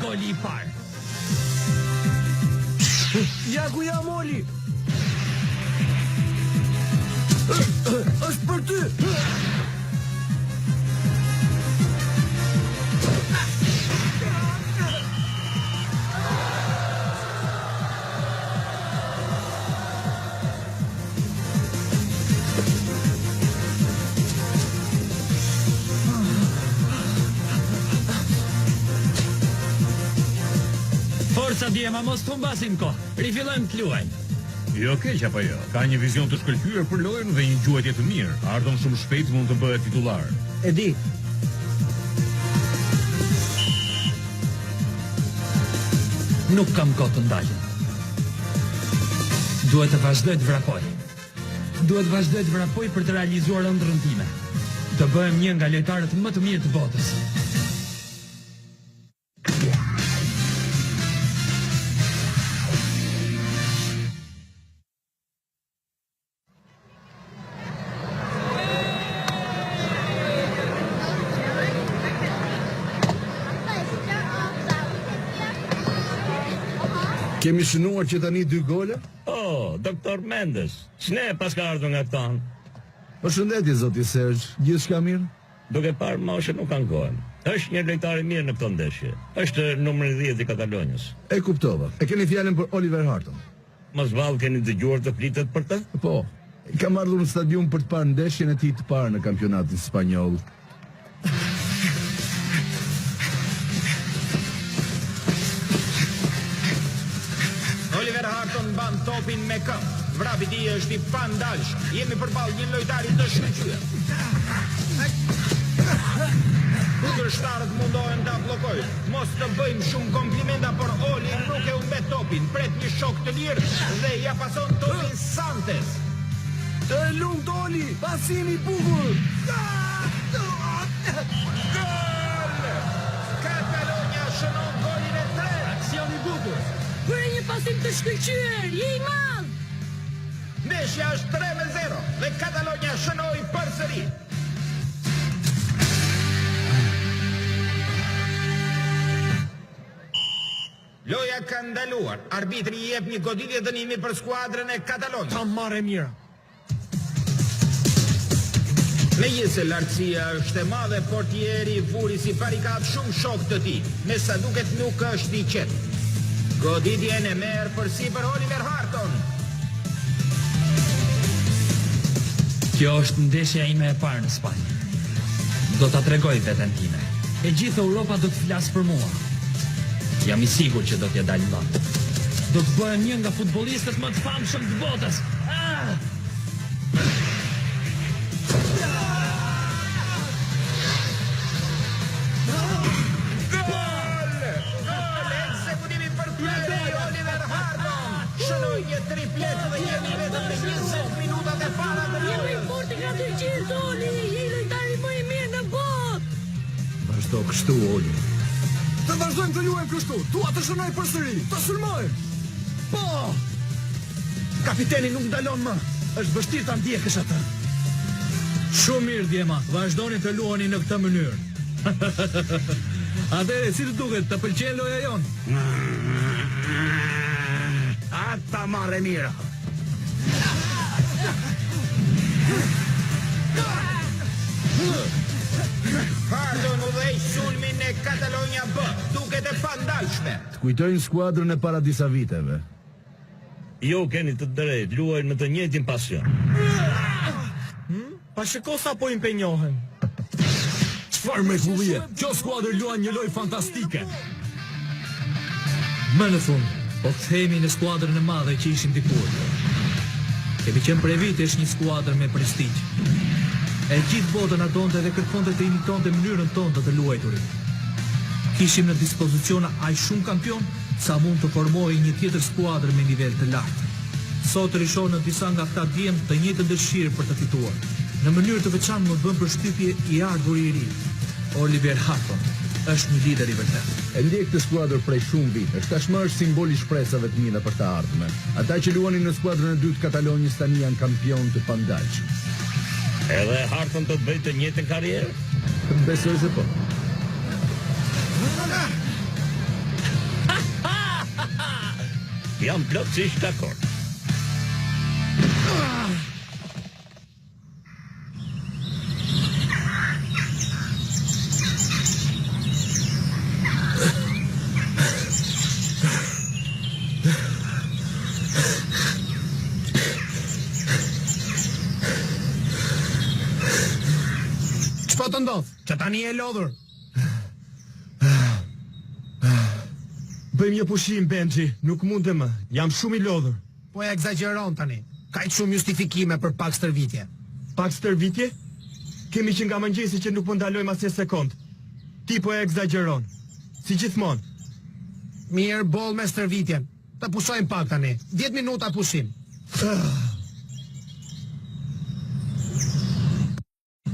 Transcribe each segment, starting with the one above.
goli I parë. Ja ku jam Oli. Është për ty. Forca djema, mos të humbasim kohë. Rifillojmë të luajmë. Jo keq apo jo. Ka një vizion të shkëlqyer për lojën dhe një gjuhëtje të mirë. Ardhon shumë shpejt mund të bëhet titullar. E di. Nuk kam kohë të ndalem. Duhet të vazhdoj të vrapoj. Duhet vazhdoj të vrapoj për të realizuar ëndrrën time. Të bëhem një nga lojtarët më të mirë të botës. Kemi shënuar që tani 2 gole? Oh, Dr. Mendes, ç'ne pas ka ardhur nga këtan? Përshëndetje zoti Sergj, gjithçka mirë? Duke parë moshën nuk ankohen. Është një lojtar I mirë në këtë ndeshje. Është numri 10 I Katalonjës. E kuptova. E keni fjalën për Oliver Harton? Mos vallë keni dëgjuar të flitet për të? Po. Kam ardhur në stadium për të parë ndeshjen e tij të parë në kampionatin spanjoll. Oliver Harton ban topin me këmbë. Vrapi I tij është I pandalshëm. Jemi përballë një lojtari të shkëlqyer. Kundërshtarët mundohen ta bllokojnë. Mos të bëjmë shumë komplimenta, por Oli nuk e humbet topin. Pret një shok të lirë dhe ja pason topin Santes. Të lumt Oli, pasimi I bukur. Gol! Katalonja shënon golin e 3. Aksion I bukur. Për një pasim të shkëlqyer, je I madh. Ndeshja është 3-0 dhe Katalonja shënoi përsëri. Loja ka ndaluar. Arbitri I jep një goditje dënimi për skuadrën e Katalonjës. Ta marrë mirë. Megjithse lartësia është e madhe, portieri vuri si barikat shumë shok të tij. Me sa duket nuk është I qetë. Goditjen e merr përsipër Oliver Harton. Kjo është ndeshja ime e parë në Spanjë. Do ta tregoj veten time. E gjithë Europa do të flasë për mua. Jam I sigurt që do t'ja dalë ndonjë. Do të bëhem një nga futbollistët më të famshëm të botës. Një triplet dhe jemi vetëm në 20 minutat e para të lojës. Jemi fortë nga të gjithë, Oli, je lojtari më I mirë në botë. Vazhdo kështu, Oli. Të vazhdojmë të luajmë kështu. Dua të shënoj përsëri. Të sulmojmë. Po. Kapiteni nuk ndalon më. Është vështirë ta ndjekësh atë. Shumë mirë djema. Vazhdoni të luani në këtë mënyrë. Atëre, si të duket, të pëlqen loja jon? Ata marrë mira. Harton udhëheq sulmin e Katalonja B, duket e pandalshme. Të kujtojnë skuadrën e para disa viteve. Jo keni të drejtë, luajnë me të njëjtin pasion. Pa shiko sa po impenjohen. Çfarë mrekullie? Kjo skuadër luan një lojë fantastike. Më në fund, po kthehemi në skuadrën e madhe që ishim dikur. Kemi qenë prej vitesh një skuadër me prestigj. E gjithë botën ardonte dhe kërkonte të imitonte mënyrën tonë të luajturit. Kishim në dispozicion aq shumë kampion sa mund të formojë një tjetër skuadër me nivel të lartë. Sot rishon në disa nga këta djem të njëjtën dëshirë për të fituar. Në mënyrë të veçantë më bën përshtypje I ardhur I ri. Oliver Harton është një lider I vërtetë. E ndjek këtë skuadër prej shumë vitesh. Tashmë është simbol I shpresave të mira për të ardhmen. Ata që luanin në skuadrën e dytë të Katalonjës tani janë kampion të pandalshëm. Edhe Harton do të bëjë të njëjtën karrierë? Besoj se po. Jam plotësisht dakord. Çfarë të ndodh? Që tani e lodhur. Bëjmë një pushim, Benji. Nuk mundem më. Jam shumë i lodhur. Po e egzageron tani. Kaq shumë justifikime për pak stërvitje. Pak stërvitje? Kemi që nga mëngjesi që nuk po ndalojmë asnjë sekond. Ti po e egzageron. Si gjithmonë. Mirë, boll me stërvitjen. Ta pushojmë pak tani. 10 minuta pushim.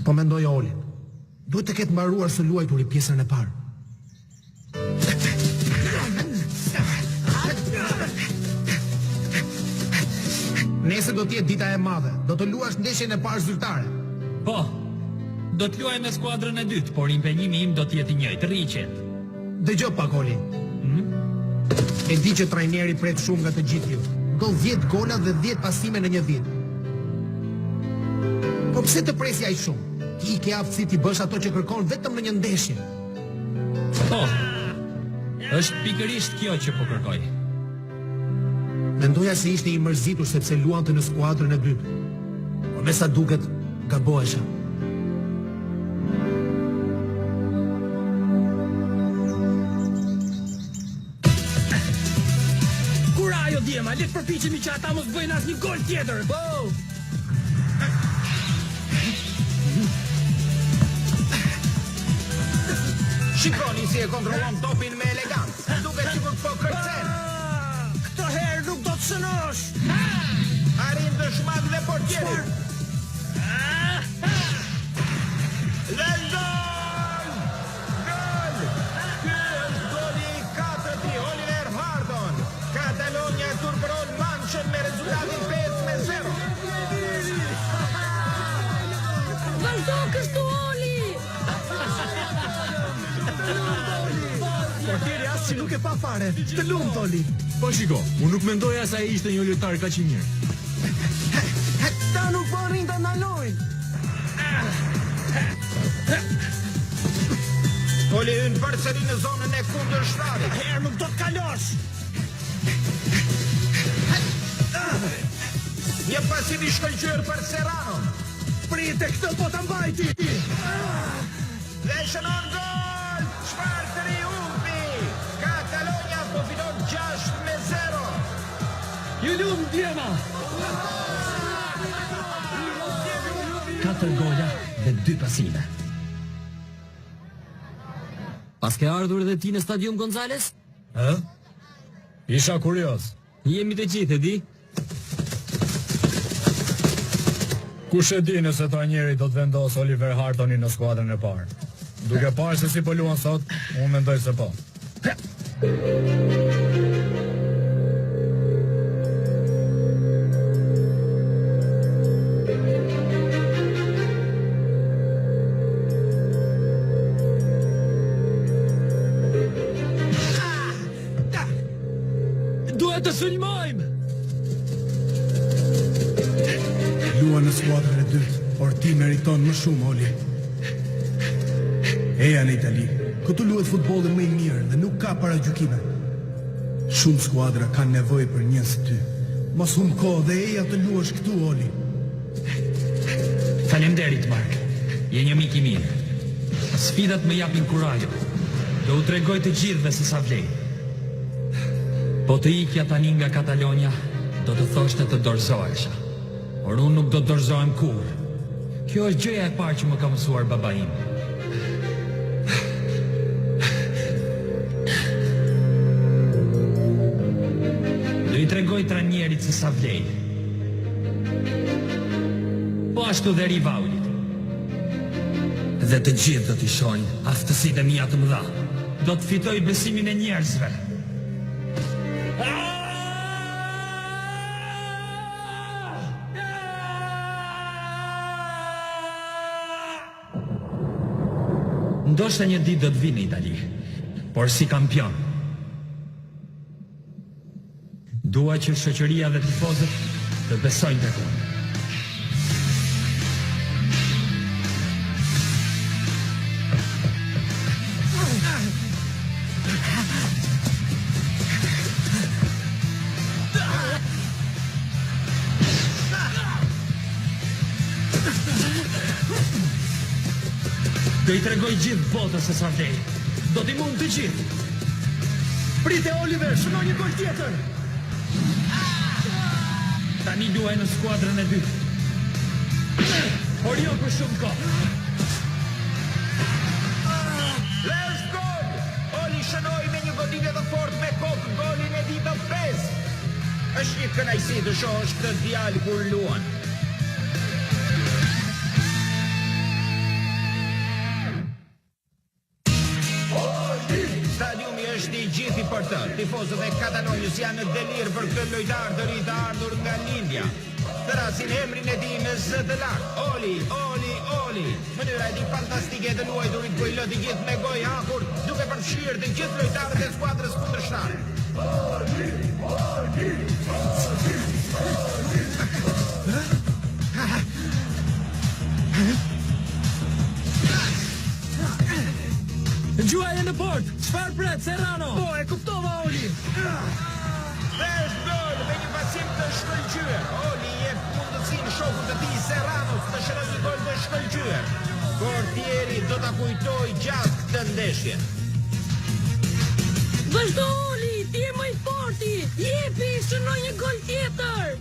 Po mendoj Oli. Duhet të ketë mbaruar së luajtur i pjesën e parë. Nesër do t'jetë dita e madhe. Do të luash ndeshjen e parë zyrtare. Po, do të luaj me skuadrën e dytë, por impenjimi im do të jetë i njëjtë, rriqet. Dëgjoj pak Oli. E di që trajneri pret shumë nga të gjithë ju. Do 10 gola dhe 10 pasime në një vit. Po pse të presja ai shumë? Ti ke aftësi ti bësh ato që kërkon vetëm në një ndeshje. Po, është pikërisht kjo që po kërkoj. Mendoja se ishte i mërzitur sepse luante në skuadrën e dytë. Por me sa duket, gabohesha. Kura ajo djema, le të përpiqemi që ata mos bëjnë asnjë gol tjetër. Po. Shikoni si e kontrollon topin me elegancë. Duket sikur po kërcen. Këtë herë nuk do të shënosh. Arrin dëshmat dhe portierin. Dhe gol! Gol! Ky është goli i katërt i Oliver Hardon. Katalonia turpëron Manchën me rezultatin 5-0. Vazhdo kështu Oli. Portieri as që nuk e pa fare. Të lumt Oli. Po shiko, unë nuk mendoja se ai ishte një lojtar kaq i mirë. Ta nuk po rrin të ndalojnë. Oli hyn përsëri në zonën e kundërshtarit. Herë nuk do të kalosh. Një pasim i shkëlqyer për Serrano. Prite këtë po ta mbajti. Dhe shënon gol! Çfarë triumfi! Katalonia po fiton 6-0. Ju lum djema. 4 gola dhe 2 pasime. Pas ke ardhur edhe ti në stadium Gonzales? Isha kurioz. Jemi të gjithë, e di? Kush e di nëse trajneri do të vendos Oliver Hartonin në skuadrën e parë. Duke parë se si po luan sot, unë mendoj se po. Duhet të sulmojmë! Lua në skuadrën e dytë, por ti meriton më shumë, Oli. Eja në Itali, këtu luhet futbollin më i mirë dhe nuk ka paragjykime. Shumë skuadra kanë nevojë për njerëz si ty. Mos humb kohë dhe eja të luash këtu, Oli. Faleminderit, Mark. Je një mik i mirë. Sfidat më japin kurajo. Do u tregoj të gjithëve se sa vlej. Po të ikja tani nga Katalonia, do të thoshte të dorëzohesha. Por unë nuk do të dorëzohem kur. Kjo është gjëja e parë që më ka mësuar baba im. Do i tregoj trajnerit se sa vlej. Po ashtu dhe rivaulit. Dhe të gjithë do t'i shohin aftësitë e mia të mëdha. Do të fitoj besimin e njerëzve. Ndoshta një ditë do të vi në Itali, por si kampion. Dua që shoqëria dhe tifozët të besojnë tek unë. Do I tregoj gjithë botës se sa vlej. Do t'i mund të gjithë. Prite Oliver, shënoj një gol tjetër. Tani luaj në skuadrën e dytë. Por jo për shumë kohë. Lesh gol! Oli shënoi me një goditje të fortë me kokë golin e ditës 5. Është një kënaqësi të shohësh këtë djalë kur luan. Stadiumi është i gjithë për të. Tifozët e Katalonjës janë në delir për këtë lojtar të ri të ardhur nga lindja. Thrasin emrin e tij me zë të lartë. Oli, Oli, Oli. Mënyra e tij fantastike të luajturit ku i lë të gjithë me gojë hapur, duke përfshirë të gjithë lojtarët e skuadrës kundërshtare. Gjuaje në port. Çfarë pret Serrano? Po, e kuptova Oli. Vesh gol me një pasim të shkëlqyer. Oli jep mundësinë shokut të tij Serranos të shërojë një gol të shkëlqyer. Portieri do ta kujtojë gjatë këtë ndeshje. Vazhdo Oli, ti je më i forti. Jepi, shënoj një gol tjetër.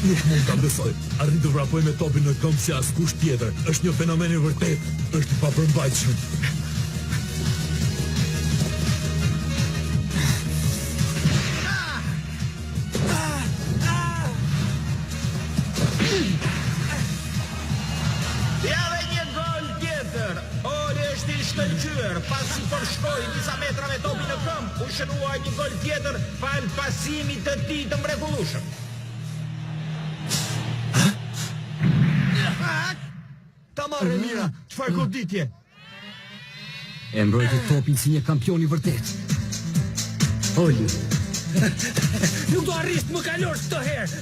Nuk mund ta besoj. Arrit të vrapoj me topin në këmbë si askush tjetër. Është një fenomen i vërtet. Është i papërmbajtshëm. Ja dhe një gol tjetër. Oli është i shkëlqyer pasi përshkoi disa metra me topin në këmbë. U shënua një gol tjetër fal pasimit të tij të mrekullueshëm. Ta marrë mira, çfarë goditje. E mbrojti topin si një kampion i vërtet. Oli. Nuk do arrish të më kalosh këtë herë.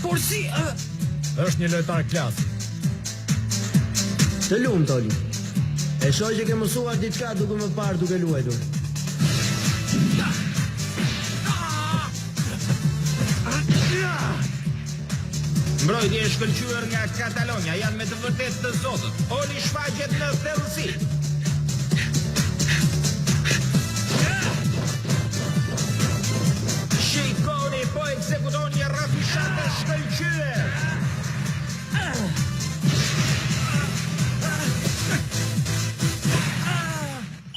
Por si... Është një lojtar klasik. Të lumt Oli. E shoh që ke mësuar diçka duke më parë duke luajtur. Mbrojtje e shkëlqyer nga Katalonja janë me të vërtetë të zotët. Oli shfaqet në thellësi. Shikoni po ekzekuton një rafishat të shkëlqyer.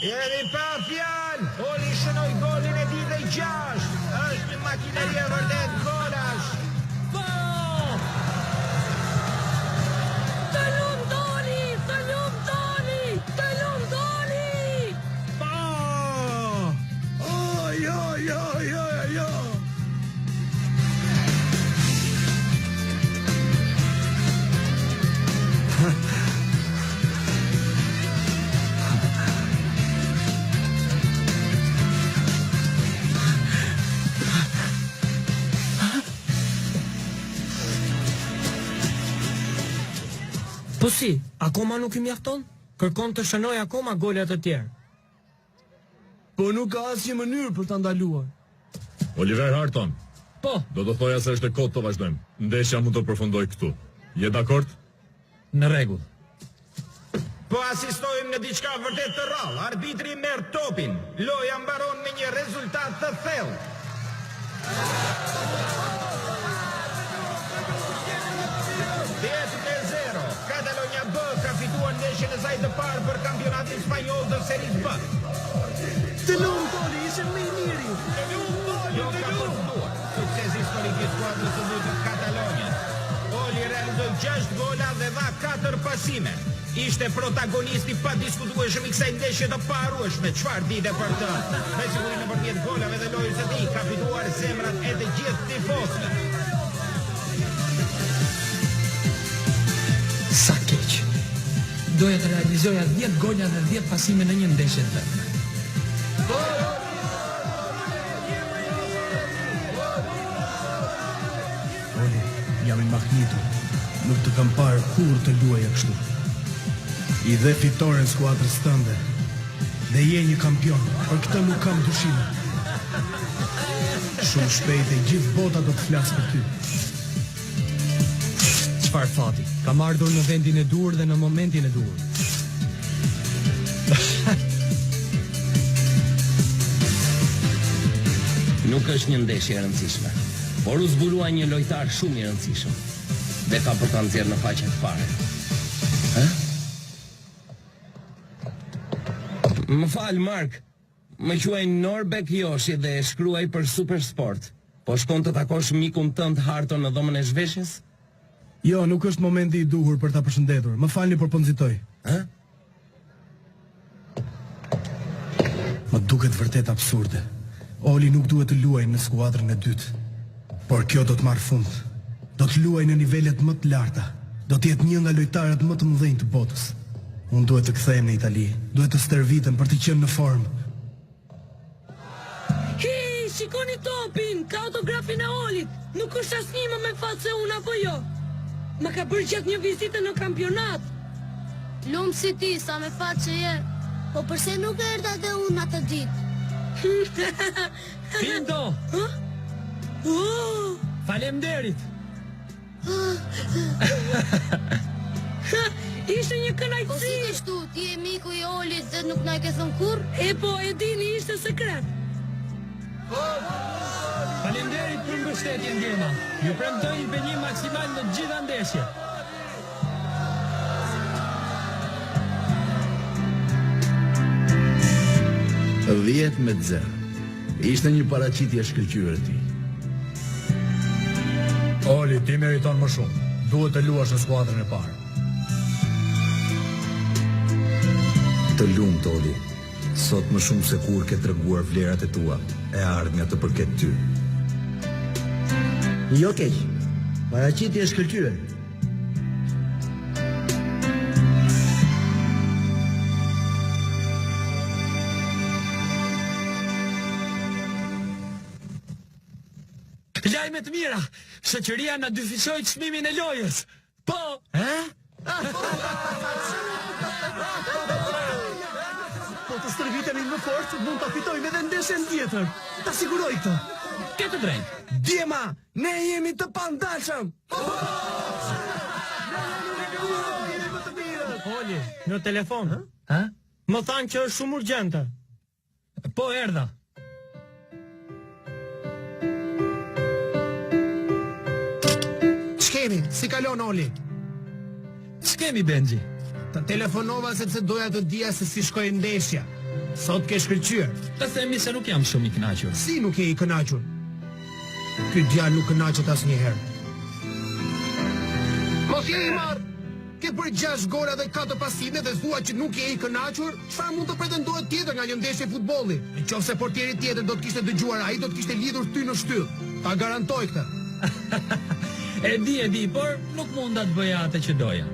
Jemi pa fjalë. Oli shënoi golin e ditës 6. Është një makineri e vërtet golash. Po si, akoma nuk i mjafton? Kërkon të shënoj akoma golet të tjerë. Po nuk ka asnjë mënyrë për ta ndaluar. Oliver Harton, Po, do të thoja se është e kohë të vazhdojmë. Ndeshja mund të përfundoj këtu. Je dakord? në rregull. Po asistojmë në diçka vërtet të rrallë. Arbitri merr topin. Loja mbaron me një rezultat të thellë. 10-0. Katalonja B ka fituar ndeshjen e saj të parë për kampionatin spanjoll të Serie B. Të lumë, Toni, ishe më i miri. Jo ka përfunduar. Sukses historik i skuadrës së dytë të Katalonjës. Oli realizoi 6 gola dhe dha 4 pasime. Ishte protagonisti pa diskutueshëm i kësaj ndeshje të parueshme. Çfarë dite për të? Me siguri nëpërmjet golave dhe lojës së tij ka fituar zemrat e të gjithë tifozëve. Sa keq. Doja të realizoja 10 gola dhe 10 pasime në një ndeshje të vetme. Oli, jam i mahnitur. Nuk të kam parë kur të luaja kështu. I dhe fitoren skuadrës tënde. Dhe je një kampion, për këtë nuk kam dyshime. Shumë shpejt e gjithë bota do të flasë për ty. Çfarë fati? Kam ardhur në vendin e duhur dhe në momentin e duhur. Nuk është një ndeshje e rëndësishme, por u zbulua një lojtar shumë i rëndësishëm. Dhe ka për ta nxjerrë në faqe të fare. Më fal, Mark. Më quaj Norbek Joshi dhe e shkruaj për Supersport. Po shkon të takosh mikun tënd Harton në dhomën e zhveshjes? Jo, nuk është momenti i duhur për ta përshëndetur. Më falni por po nxitoj. Më duket vërtet absurde. Oli nuk duhet të luajë në skuadrën e dytë. Por kjo do të marrë fund. Do të luajë në nivelet më të larta. Do të jetë një nga lojtarët më të mëdhenj të botës. Unë duhet të kthehem në Itali. Duhet të stërvitem për të qenë në formë. Shikoni topin, ka autografin e Olit. Nuk është asnjë më me fat se unë apo jo. Më ka bërë gjatë një vizite në kampionat. Lumë si ti, sa me fat që je. Po përse nuk erdha dhe unë atë ditë? Pinto! Faleminderit! Ishte një kënaqësi. Po si kështu, ti je miku i Olit dhe nuk na e ke thënë kurrë? E po, e dini, ishte sekret. Faleminderit për mbështetjen Djema. Ju premtoj impenjim maksimal në gjitha ndeshjet. Dhjetë me 0. Ishte një paraqitje shkëlqyer e tij. Oli, ti meriton më shumë. Duhet të luash në skuadrën e parë. Të lumt, Oli. Sot më shumë se kur ke treguar vlerat e tua, e ardhmja të përket ty. Jo keq. Paraqitje e shkëlqyer. Lajme të mira. Shoqëria na dyfishoi çmimin e lojës. Po, Po të stërvitemi më fort, mund ta fitojmë edhe ndeshjen tjetër. Ta siguroj këtë. ke të drejtë. Djema, ne jemi të pandalshëm. Oli, në telefon, më thanë që është shumë urgjente. Po, erdha. Ç'kemi? Si kalon Oli? S'kemi Benji. Të telefonova sepse doja të dija se si shkoi ndeshja. Sot ke shkëlqyer. Të themi se nuk jam shumë i kënaqur. Si nuk je i kënaqur? Ky djalë nuk kënaqet asnjëherë. Mos je i marr. Ke bërë 6 gola dhe 4 pasime dhe thua që nuk je i kënaqur? Çfarë mund të pretendohet tjetër nga një ndeshje futbolli? Nëse portieri tjetër do të kishte dëgjuar ai, do të kishte lidhur ty në shtyllë. Ta garantoj këtë. E di, por nuk munda të bëja atë që doja.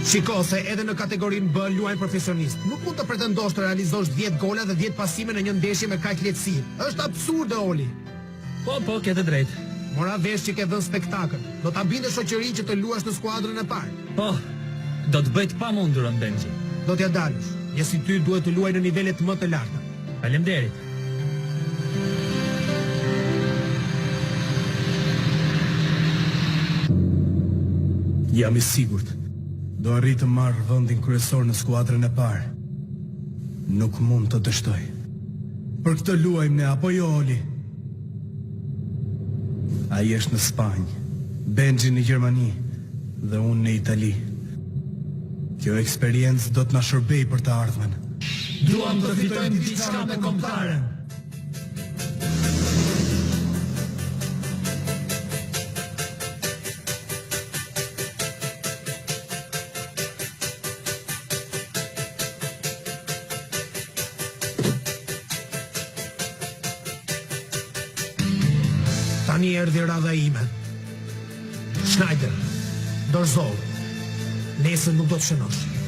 Shiko se edhe në kategorinë B luajnë profesionist. Nuk mund të pretendosh të realizosh 10 gola dhe 10 pasime në një ndeshje me kaq lehtësi. Është absurde, Oli. Po, ke të drejtë. Mora vesh që ke dhënë spektakël. Do ta binde shoqërinë që të luash në skuadrën e parë. Po, do të bëj të pamundurën, Benji. Do t'ja dalësh. Ja si ty duhet të luaj në nivelet më të larta. Faleminderit. Jam i sigurt. Do arrit të marrë vendin kryesor në skuadrën e parë. Nuk mund të dështoj. Për këtë luajmë ne apo jo, Oli? Ai është në Spanjë, Benji në Gjermani dhe unë në Itali. Kjo eksperiencë do të na shërbej për të ardhmen. Duam të fitojmë diçka me kombëtaren. Tani erdhi radha ime. Schneider, Dorëzohu. Nesër nuk do të shënosh.